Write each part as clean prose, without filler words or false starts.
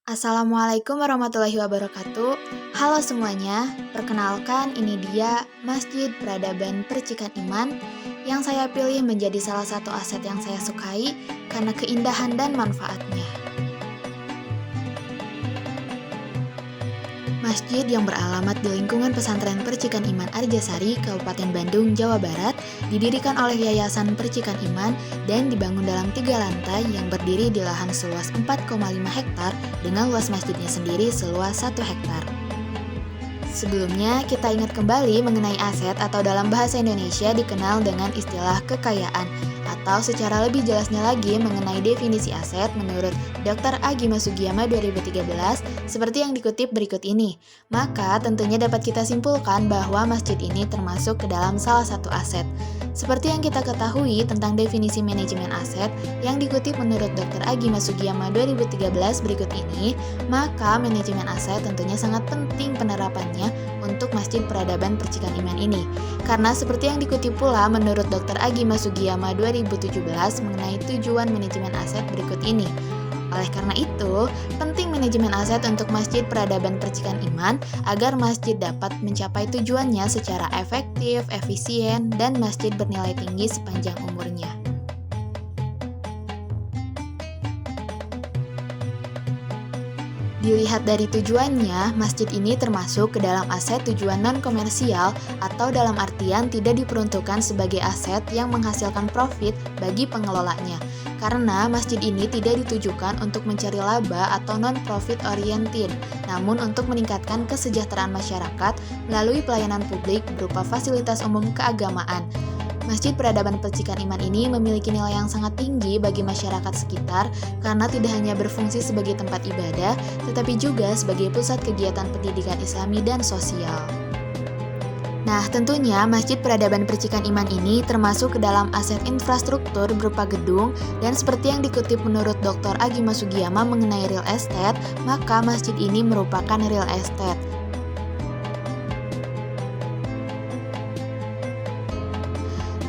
Assalamualaikum warahmatullahi wabarakatuh. Halo semuanya, perkenalkan ini dia Masjid Peradaban Percikan Iman yang saya pilih menjadi salah satu aset yang saya sukai karena keindahan dan manfaatnya. Masjid yang beralamat di lingkungan pesantren Percikan Iman Arjasari, Kabupaten Bandung, Jawa Barat, didirikan oleh Yayasan Percikan Iman dan dibangun dalam 3 lantai yang berdiri di lahan seluas 4,5 hektar dengan luas masjidnya sendiri seluas 1 hektar. Sebelumnya, kita ingat kembali mengenai aset atau dalam bahasa Indonesia dikenal dengan istilah kekayaan, atau secara lebih jelasnya lagi mengenai definisi aset menurut Dr. Agima Sugiyama 2013 seperti yang dikutip berikut ini. Maka tentunya dapat kita simpulkan bahwa masjid ini termasuk ke dalam salah satu aset. Seperti yang kita ketahui tentang definisi manajemen aset yang dikutip menurut Dr. Agima Sugiyama 2013 berikut ini, maka manajemen aset tentunya sangat penting penerapannya untuk Masjid Peradaban Percikan Iman ini. Karena seperti yang dikutip pula menurut Dr. Agima Sugiyama 2017 mengenai tujuan manajemen aset berikut ini. Oleh karena itu, penting manajemen aset untuk Masjid Peradaban Percikan Iman agar masjid dapat mencapai tujuannya secara efektif, efisien, dan masjid bernilai tinggi sepanjang umurnya. Dilihat dari tujuannya, masjid ini termasuk ke dalam aset tujuan non-komersial atau dalam artian tidak diperuntukkan sebagai aset yang menghasilkan profit bagi pengelolanya. Karena masjid ini tidak ditujukan untuk mencari laba atau non-profit oriented, namun untuk meningkatkan kesejahteraan masyarakat melalui pelayanan publik berupa fasilitas umum keagamaan. Masjid Peradaban Percikan Iman ini memiliki nilai yang sangat tinggi bagi masyarakat sekitar karena tidak hanya berfungsi sebagai tempat ibadah, tetapi juga sebagai pusat kegiatan pendidikan Islami dan sosial. Nah, tentunya Masjid Peradaban Percikan Iman ini termasuk ke dalam aset infrastruktur berupa gedung dan seperti yang dikutip menurut Dr. Agima Sugiyama mengenai real estate, maka masjid ini merupakan real estate.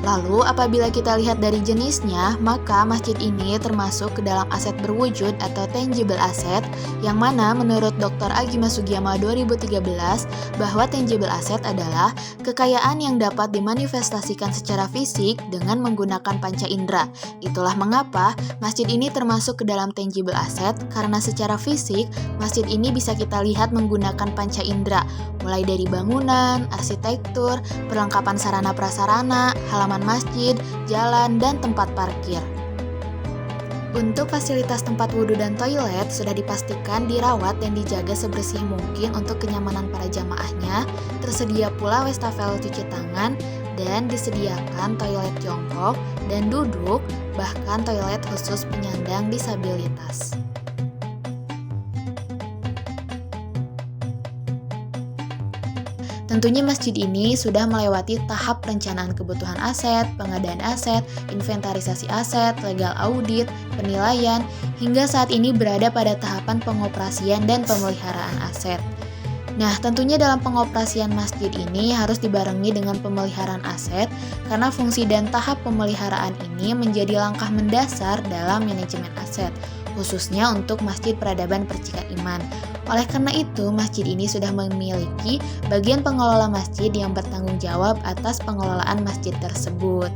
Lalu, apabila kita lihat dari jenisnya, maka masjid ini termasuk ke dalam aset berwujud atau tangible asset, yang mana menurut Dr. Agima Sugiyama 2013, bahwa tangible asset adalah kekayaan yang dapat dimanifestasikan secara fisik dengan menggunakan panca indera. Itulah mengapa masjid ini termasuk ke dalam tangible asset, karena secara fisik, masjid ini bisa kita lihat menggunakan panca indera, mulai dari bangunan, arsitektur, perlengkapan sarana prasarana, halaman masjid, jalan, dan tempat parkir. Untuk fasilitas tempat wudhu dan toilet sudah dipastikan dirawat dan dijaga sebersih mungkin untuk kenyamanan para jamaahnya. Tersedia pula wastafel cuci tangan dan disediakan toilet jongkok dan duduk, bahkan toilet khusus penyandang disabilitas. Tentunya masjid ini sudah melewati tahap perencanaan kebutuhan aset, pengadaan aset, inventarisasi aset, legal audit, penilaian, hingga saat ini berada pada tahapan pengoperasian dan pemeliharaan aset. Nah, tentunya dalam pengoperasian masjid ini harus dibarengi dengan pemeliharaan aset karena fungsi dan tahap pemeliharaan ini menjadi langkah mendasar dalam manajemen aset, khususnya untuk Masjid Peradaban Percikan Iman. Oleh karena itu, masjid ini sudah memiliki bagian pengelola masjid yang bertanggung jawab atas pengelolaan masjid tersebut.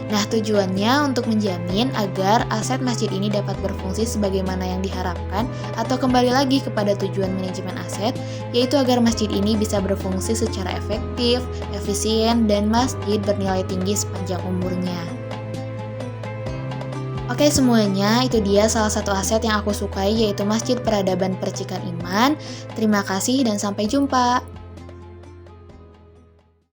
Nah, tujuannya untuk menjamin agar aset masjid ini dapat berfungsi sebagaimana yang diharapkan atau kembali lagi kepada tujuan manajemen aset, yaitu agar masjid ini bisa berfungsi secara efektif, efisien, dan masjid bernilai tinggi sepanjang umurnya. Oke semuanya, itu dia salah satu aset yang aku sukai yaitu Masjid Peradaban Percikan Iman. Terima kasih dan sampai jumpa.